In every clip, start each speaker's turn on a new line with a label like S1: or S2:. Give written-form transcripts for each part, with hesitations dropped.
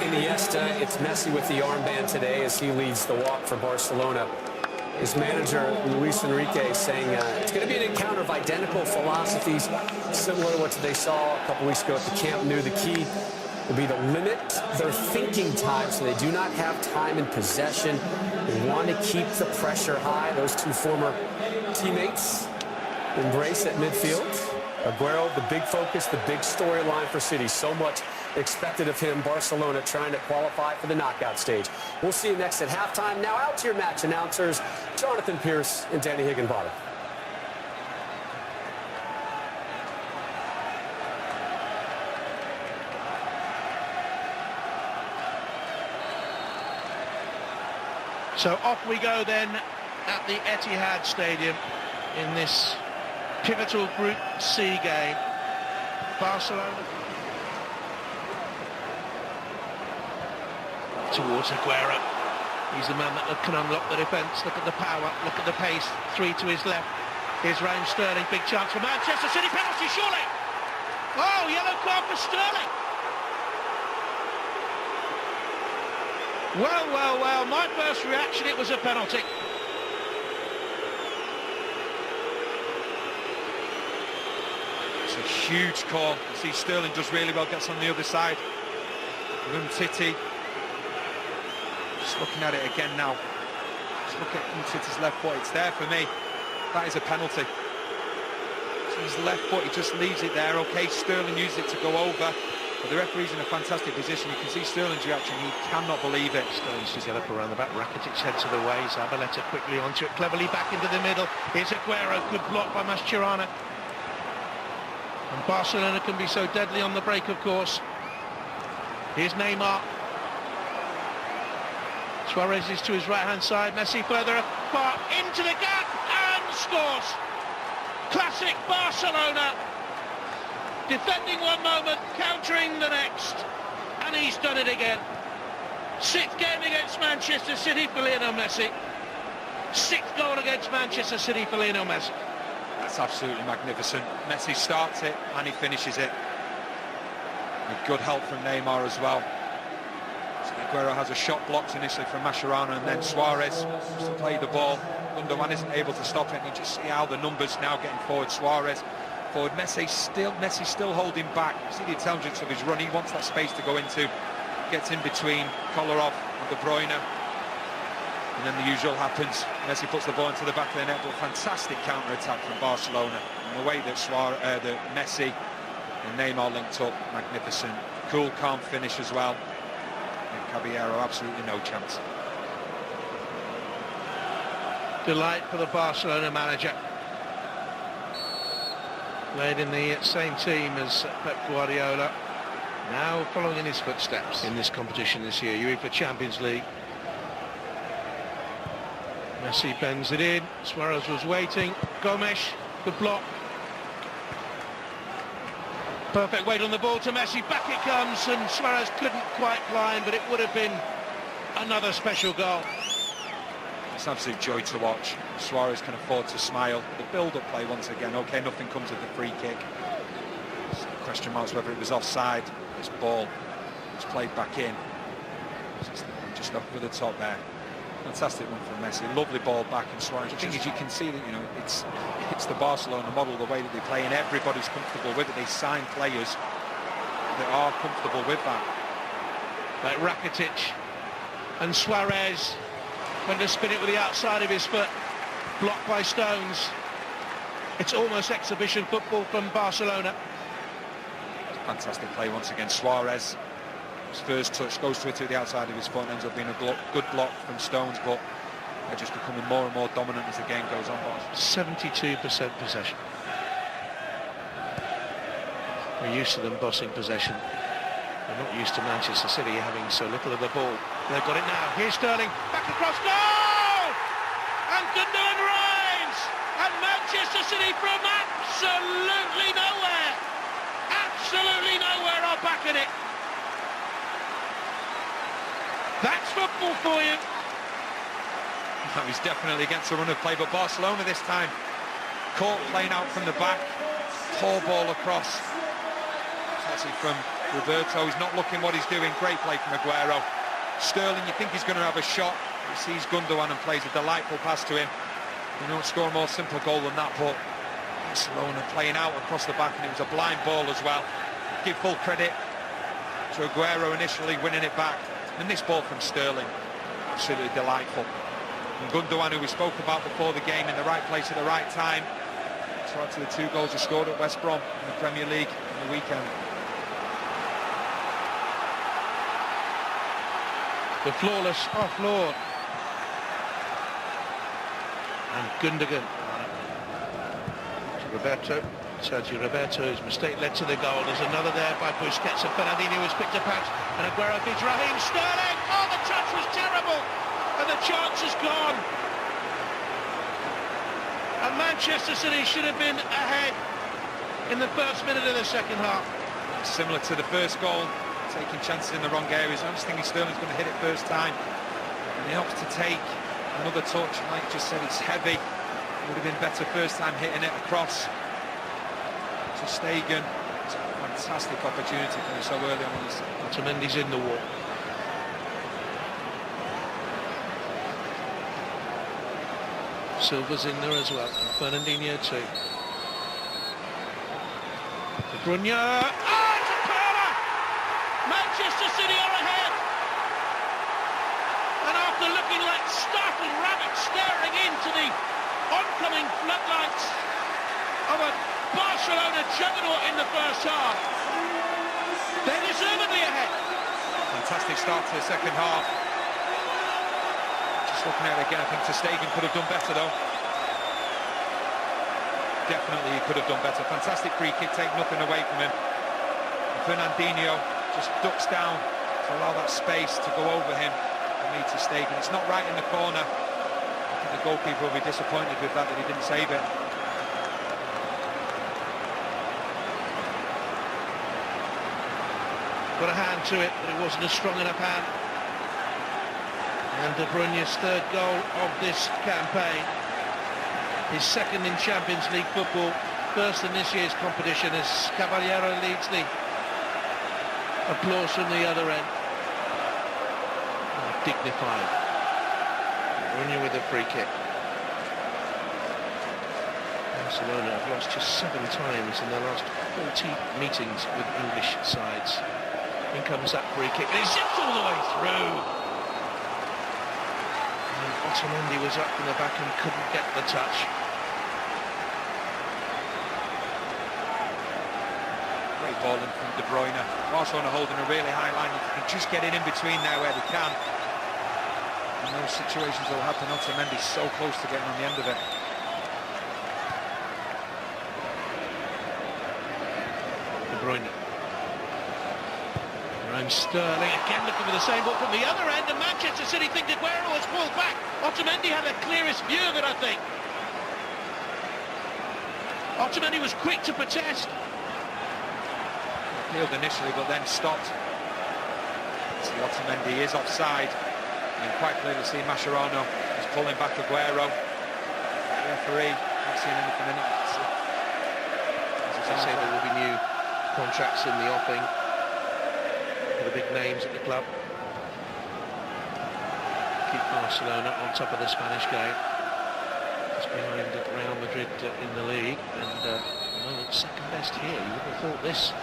S1: Iniesta. It's Messi with the armband today as he leads the walk for Barcelona. His manager, Luis Enrique, saying it's going to be an encounter of identical philosophies, similar to what they saw a couple weeks ago at the Camp Nou. The key will be to limit their thinking time so they do not have time in possession. They want to keep the pressure high. Those two former teammates embrace at midfield. Aguero, the big focus, the big storyline for City. So much expected of him. Barcelona trying to qualify for the knockout stage. We'll see you next at halftime. Now out to your match announcers, Jonathan Pierce and Danny Higginbottom.
S2: So off we go then at the Etihad Stadium in this pivotal Group C game. Barcelona towards Aguero. He's the man that can unlock the defence. Look at the power, look at the pace. Three to his left. Here's Raheem Sterling. Big chance for Manchester City. Penalty, surely. Oh, yellow card for Sterling. Well, well, well. My first reaction, it was a penalty.
S3: It's a huge call. You see Sterling does really well, gets on the other side. Mancity. Just looking at it again now. Just look at Mancity's left foot. It's there for me. That is a penalty. So his left foot, he just leaves it there. Okay, Sterling used it to go over. But the referee's in a fantastic position. You can see Sterling's reaction. He cannot believe it.
S2: Sterling sees it up around the back. Rakitic heads to the way. Zabaleta quickly onto it. Cleverly back into the middle. Here's Aguero. Good block by Mascherano. And Barcelona can be so deadly on the break, of course. Here's Neymar. Suarez is to his right-hand side. Messi further apart. Into the gap and scores. Classic Barcelona. Defending one moment, countering the next, and he's done it again. Sixth game against Manchester City for Lionel Messi. Sixth goal against Manchester City for Lionel Messi.
S3: That's absolutely magnificent. Messi starts it and he finishes it. With good help from Neymar as well. So Aguero has a shot blocked initially from Mascherano, and then Suarez to play the ball. Gundogan isn't able to stop it, and you just see how the numbers now getting forward. Suarez forward, Messi still holding back. You see the intelligence of his run. He wants that space to go into. Gets in between Kolarov and De Bruyne. And then the usual happens. Messi puts the ball into the back of the net, but fantastic counter-attack from Barcelona. And the way that Messi and Neymar linked up, magnificent. Cool, calm finish as well. And Caballero, absolutely no chance.
S2: Delight for the Barcelona manager. Played in the same team as Pep Guardiola. Now following in his footsteps in this competition this year, UEFA Champions League. Messi bends it in. Suarez was waiting. Gomes, good block. Perfect weight on the ball to Messi. Back it comes, and Suarez couldn't quite climb, but it would have been another special goal.
S3: It's an absolute joy to watch. Suarez can afford to smile. The build-up play once again. Okay, nothing comes of the free kick. Question marks whether it was offside. This ball was played back in. Just over the top there. Fantastic one from Messi. Lovely ball back, and Suarez. The thing is, you can see that, you know, it's the Barcelona model, the way that they play, and everybody's comfortable with it. They sign players that are comfortable with that.
S2: Like Rakitic and Suarez. Went to spin it with the outside of his foot, blocked by Stones. It's almost exhibition football from Barcelona.
S3: Fantastic play once again. Suarez, his first touch goes to it to the outside of his foot and ends up being a good block from Stones, but they're just becoming more and more dominant as the game goes on.
S2: 72% possession. We're used to them bossing possession. We're not used to Manchester City having so little of the ball. They've got it now. Here's Sterling. Back across. Goal! And Gundogan reigns. And Manchester City from absolutely nowhere. Absolutely nowhere are back in it. That's football for you.
S3: That was definitely against the run of play, but Barcelona this time caught playing out from the back. Poor ball across. It's actually from Roberto, he's not looking what he's doing. Great play from Aguero. Sterling, you think he's going to have a shot. He sees Gundogan and plays a delightful pass to him. You don't score a more simple goal than that, but Barcelona playing out across the back, and it was a blind ball as well. Give full credit to Aguero initially winning it back. And this ball from Sterling, absolutely delightful. And Gundogan, who we spoke about before the game, in the right place at the right time. So to the 2 goals he scored at West Brom in the Premier League on the weekend.
S2: The flawless offload. And Gundogan. Sergio Roberto's mistake led to the goal. There's another there by Busquets, and Fernandinho has picked up out, and Aguero beats Raheem Sterling. Oh, the touch was terrible, and the chance is gone. And Manchester City should have been ahead in the first minute of the second half.
S3: Similar to the first goal, taking chances in the wrong areas. I'm just thinking Sterling's going to hit it first time, and he opts to take another touch. Like just said, it's heavy. It would have been better first time hitting it across to Stegen. It's a fantastic opportunity for him so early on in this.
S2: Otamendi's in the wall. Silva's in there as well. And Fernandinho too. De Bruyne. Oh, it's a corner! Manchester City are ahead. And after looking like startled rabbits staring into the oncoming floodlights of a Barcelona juggernaut in the first half, they're deservedly ahead.
S3: Fantastic start to the second half. Just looking at it again, I think Ter Stegen could have done better though. Definitely he could have done better. Fantastic free kick, take nothing away from him. And Fernandinho just ducks down to allow that space to go over him and meet Ter Stegen. It's not right in the corner. I think the goalkeeper will be disappointed with that he didn't save it.
S2: Got a hand to it, but it wasn't a strong enough hand. And De Bruyne's 3rd goal of this campaign. His 2nd in Champions League football, 1st in this year's competition, as Caballero leads the applause from the other end. Oh, dignified. De Bruyne with a free kick. Barcelona have lost just 7 times in their last 40 meetings with English sides. In comes that free kick, and he zips all the way through. And Otamendi was up in the back and couldn't get the touch.
S3: Great ball in from De Bruyne. Barcelona holding a really high line. If they can just get it in between there where they can. And those situations will happen. Otamendi so close to getting on the end of it.
S2: De Bruyne. And Sterling again looking for the same ball from the other end, and Manchester City think Aguero has pulled back. Otamendi had the clearest view of it, I think. Otamendi was quick to protest.
S3: Appealed initially, but then stopped. See, Otamendi is offside. And quite clearly see Mascherano is pulling back Aguero. The referee not seeing anything in it.
S2: As I say, there will be new contracts in the offing. The big names at the club. Keep Barcelona on top of the Spanish game. Just behind Real Madrid in the league, and at the moment 2nd best here. You would have thought this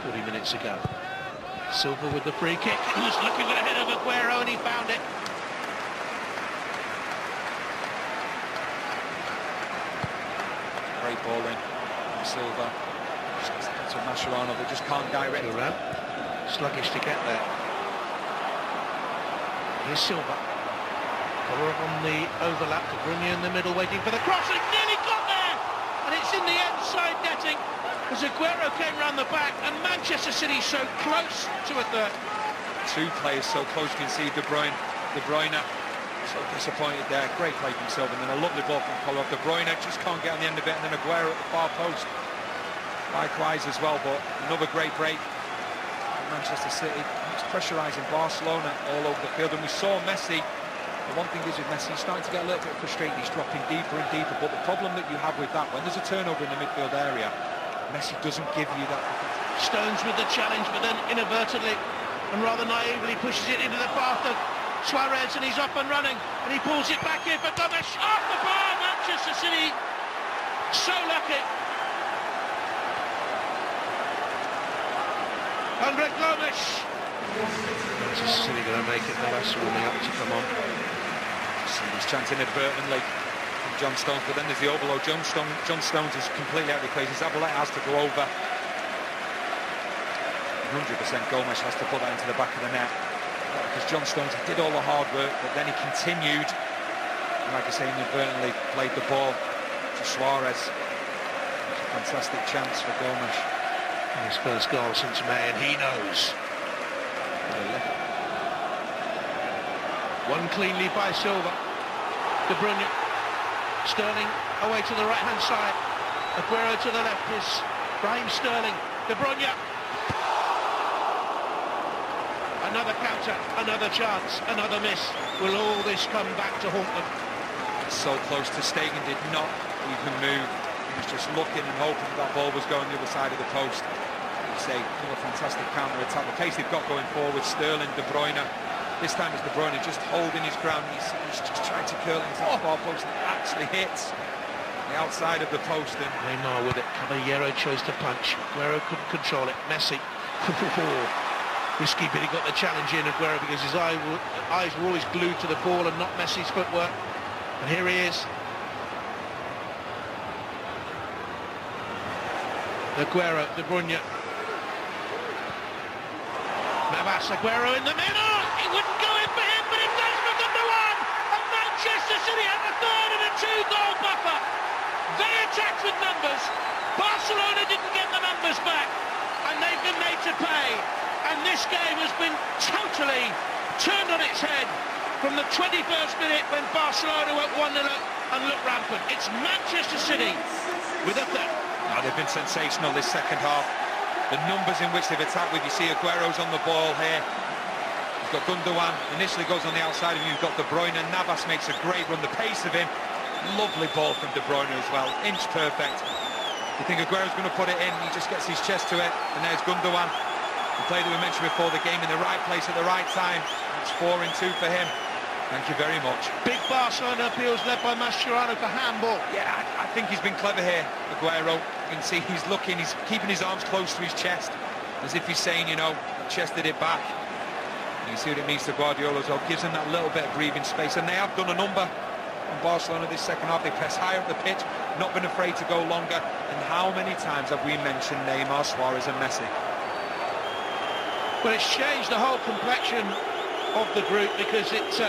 S2: 40 minutes ago. Silva with the free kick. He was looking for the head of Aguero, and he found it.
S3: Great ball in from Silva. To Mascherano, but just can't direct it.
S2: Sluggish to get there. Here's Silva. Collar on the overlap. De Bruyne in the middle waiting for the cross, and nearly got there! And it's in the inside netting as Aguero came round the back, and Manchester City so close to a 3rd.
S3: 2 players so close. You can see De Bruyne so disappointed there. Great play from Silva, and then a lovely ball from Collar. De Bruyne just can't get on the end of it, and then Aguero at the far post. Likewise as well, but another great break. Manchester City, it's pressurising Barcelona all over the field, and we saw Messi. The one thing is with Messi, he's starting to get a little bit frustrated. He's dropping deeper and deeper, but the problem that you have with that, when there's a turnover in the midfield area, Messi doesn't give you that
S2: Stones with the challenge, but then inadvertently and rather naively pushes it into the path of Suarez, and he's up and running, and he pulls it back in for Gomes. Off the bar, Manchester City. So lucky. Andre Gomes. Manchester City going to make it. Navas warming up to come on.
S3: He's chanced inadvertently from John Stones, but then there's the overload. John Stones is completely out of place. Zabaleta has to go over. 100% Gomes has to put that into the back of the net, because John Stones did all the hard work, but then he continued, and like I say, inadvertently played the ball to Suarez. It's a fantastic chance for Gomes.
S2: His first goal since May, and he knows. One clean lead by Silva. De Bruyne. Sterling away to the right-hand side. Aguero to the left is Raheem Sterling. De Bruyne. Another counter, another chance, another miss. Will all this come back to haunt them?
S3: So close to Stegen, did not even move. He was just looking and hoping that ball was going the other side of the post. You say, another fantastic counter-attack. The pace they've got going forward, Sterling, De Bruyne. This time it's De Bruyne just holding his ground. He's just trying to curl into the far post, and it actually hits the outside of the post. And
S2: Neymar with it. Caballero chose to punch. Aguero couldn't control it. Messi. Risky, but he got the challenge in, Aguero, because his eyes were always glued to the ball and not Messi's footwork. And here he is. Aguero, De Bruyne. Navas, Aguero in the middle. It wouldn't go in for him, but it does for Gundogan. And Manchester City have a third and a 2-goal buffer. They attacked with numbers. Barcelona didn't get the numbers back, and they've been made to pay. And this game has been totally turned on its head from the 21st minute when Barcelona went 1-0 and looked rampant. It's Manchester City with a third.
S3: oh, they've been sensational this second half. The numbers in which they've attacked with, you see Aguero's on the ball here. You've got Gundogan, initially goes on the outside of you. You've got De Bruyne. Navas makes a great run, the pace of him. Lovely ball from De Bruyne as well, inch perfect. You think Aguero's going to put it in, he just gets his chest to it, and there's Gundogan. The player that we mentioned before the game, in the right place at the right time. It's 4-2 for him. Thank you very much.
S2: Big Barcelona appeals led by Mascherano for handball.
S3: Yeah, I think he's been clever here, Aguero. You can see he's looking, he's keeping his arms close to his chest, as if he's saying, you know, I chested it back. And you see what it means to Guardiola as well. Gives him that little bit of breathing space, and they have done a number on Barcelona this second half. They press higher up the pitch, not been afraid to go longer. And how many times have we mentioned Neymar, Suarez and Messi?
S2: Well, it's changed the whole complexion of the group, because it's